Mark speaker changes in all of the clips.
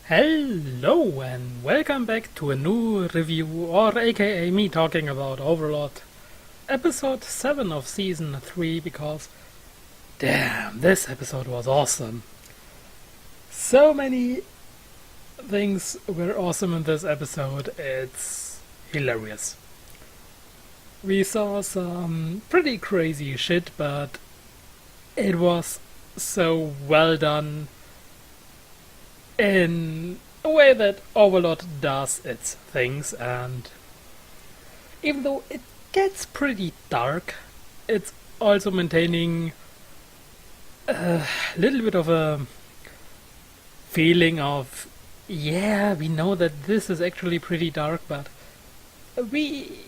Speaker 1: Hello and welcome back to a new review, or aka me talking about Overlord, episode 7 of season 3, because damn, this episode was awesome. So many things were awesome in this episode, it's hilarious. We saw some pretty crazy shit, but it was so well done in a way that Overlord does its things, and even though it gets pretty dark, it's also maintaining a little bit of a feeling of, yeah, we know that this is actually pretty dark, but we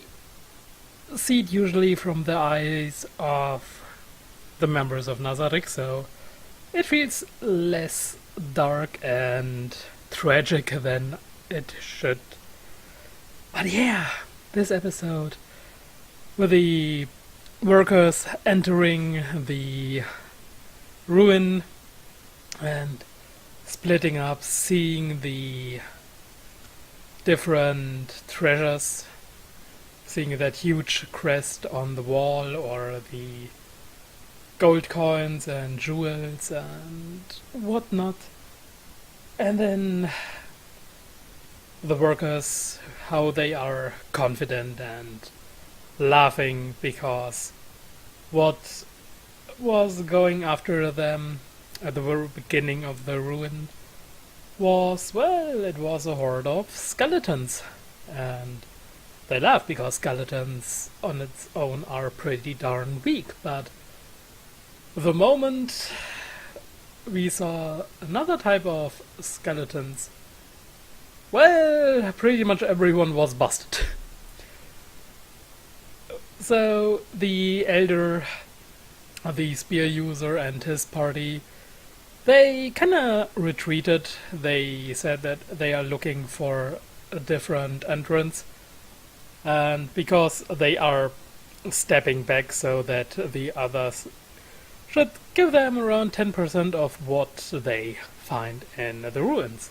Speaker 1: see it usually from the eyes of the members of Nazarick, so it feels less dark and tragic than it should. But yeah, this episode, with the workers entering the ruin and splitting up, seeing the different treasures, seeing that huge crest on the wall, or the gold coins and jewels and whatnot. And then the workers, how they are confident and laughing because what was going after them at the very beginning of the ruin was, well, it was a horde of skeletons. And they laugh because skeletons on its own are pretty darn weak, but the moment we saw another type of skeletons, well, pretty much everyone was busted. So the elder, the spear user, and his party, they kinda retreated. They said that they are looking for a different entrance, and because they are stepping back so that the others should give them around 10% of what they find in the ruins.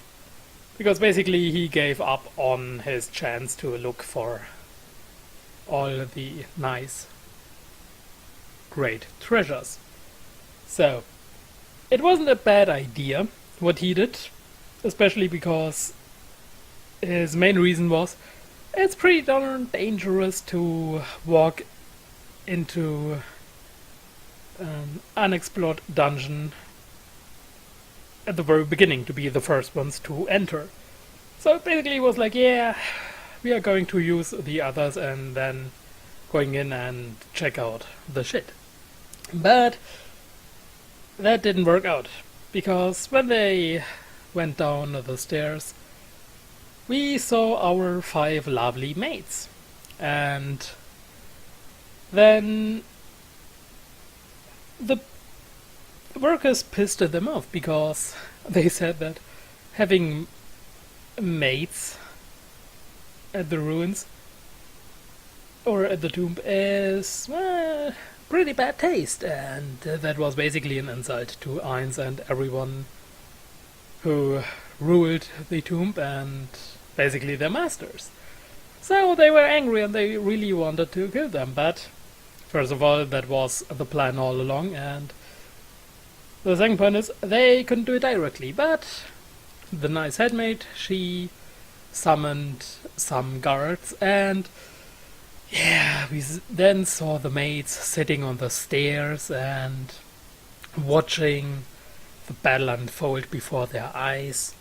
Speaker 1: Because basically he gave up on his chance to look for all the nice, great treasures. So, it wasn't a bad idea what he did, especially because his main reason was it's pretty darn dangerous to walk into an unexplored dungeon at the very beginning, to be the first ones to enter. So basically it was like, yeah, we are going to use the others and then going in and check out the shit. But that didn't work out, because when they went down the stairs, we saw our 5 lovely maids. And then the workers pissed them off because they said that having maids at the ruins or at the tomb is, well, pretty bad taste, and that was basically an insult to Ainz and everyone who ruled the tomb and basically their masters. So they were angry and they really wanted to kill them, but first of all, that was the plan all along, and the second point is they couldn't do it directly, but the nice headmaid, she summoned some guards, and yeah, we then saw the maids sitting on the stairs and watching the battle unfold before their eyes,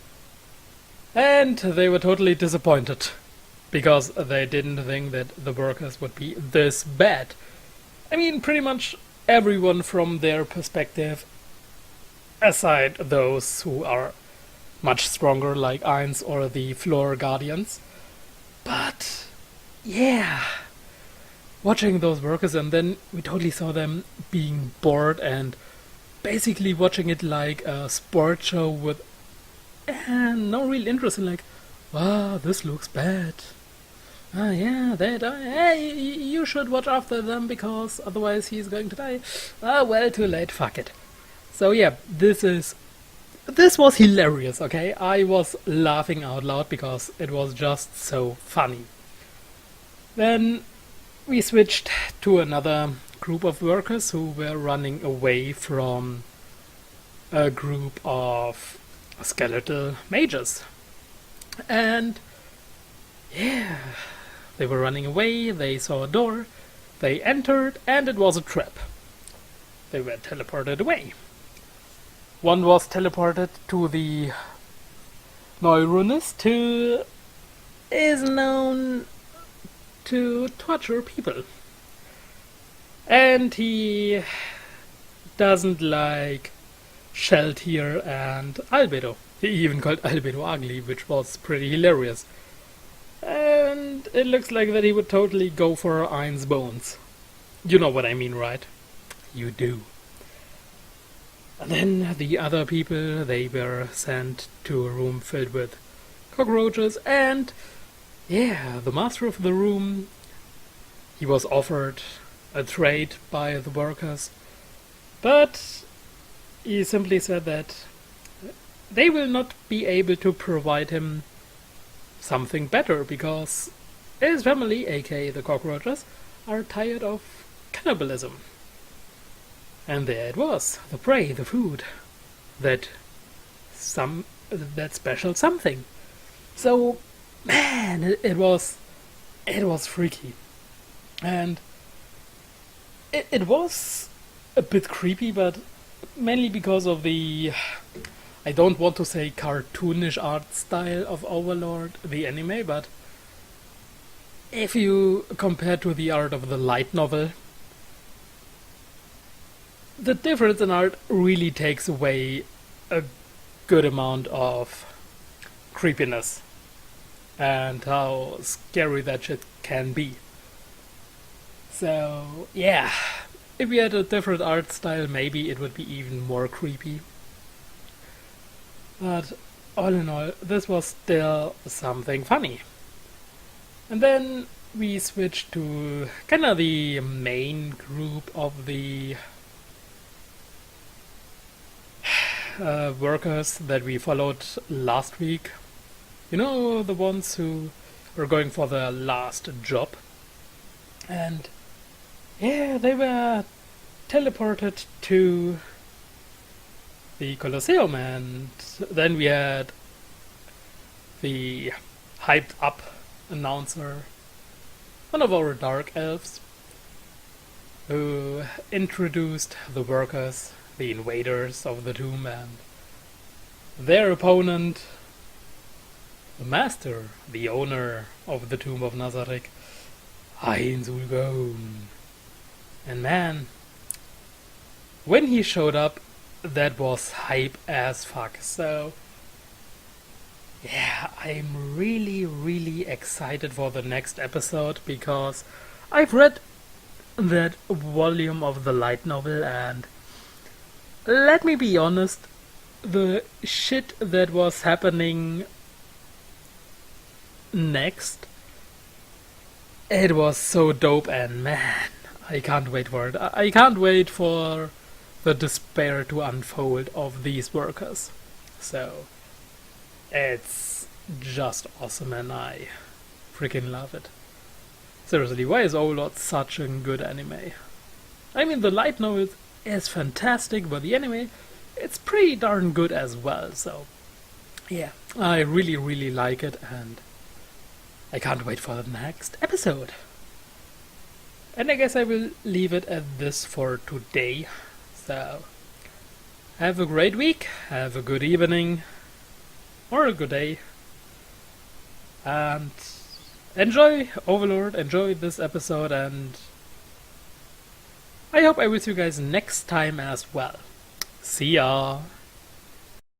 Speaker 1: and they were totally disappointed because they didn't think that the workers would be this bad. I mean, pretty much everyone from their perspective, aside those who are much stronger like Ainz or the Floor Guardians. But yeah, watching those workers, and then we totally saw them being bored and basically watching it like a sport show with no real interest in, like, wow, this looks bad. Ah, yeah, they die. Hey, you should watch after them because otherwise he's going to die. Ah, well, too late, fuck it. So yeah, this is this was hilarious, okay? I was laughing out loud because it was just so funny. Then we switched to another group of workers who were running away from a group of skeletal mages. And yeah, they were running away, they saw a door, they entered, and it was a trap. They were teleported away. One was teleported to the Neurunist, who is known to torture people. And he doesn't like Sheltier and Albedo. He even called Albedo ugly, which was pretty hilarious. And it looks like that he would totally go for Ein's bones. You know what I mean, right? You do. And then the other people, they were sent to a room filled with cockroaches, and yeah, the master of the room, he was offered a trade by the workers, but he simply said that they will not be able to provide him something better because his family, aka the cockroaches, are tired of cannibalism. And there it was, the prey, the food, that special something. So, man, it was freaky, and it was a bit creepy, but mainly because of the, I don't want to say cartoonish art style of Overlord, the anime, but if you compare to the art of the light novel, the difference in art really takes away a good amount of creepiness and how scary that shit can be. So, yeah, if we had a different art style, maybe it would be even more creepy. But all in all, this was still something funny. And then we switched to kind of the main group of the workers that we followed last week. You know, the ones who were going for their last job. And yeah, they were teleported to the Colosseum, and then we had the hyped up announcer, one of our dark elves, who introduced the workers, the invaders of the tomb, and their opponent, the master, the owner of the tomb of Nazarick, Heinz Ulgon. And man, when he showed up, that was hype as fuck. So yeah, I'm really excited for the next episode, because I've read that volume of the light novel, and let me be honest, the shit that was happening next, it was so dope, and man, I can't wait for it. I can't wait for the despair to unfold of these workers. So, it's just awesome, and I freaking love it. Seriously, why is Overlord such a good anime? I mean, the light novel is fantastic, but the anime, it's pretty darn good as well. So, yeah, I really like it, and I can't wait for the next episode. And I guess I will leave it at this for today. So, have a great week, have a good evening, or a good day, and enjoy Overlord, enjoy this episode, and I hope I will see you guys next time as well. See ya!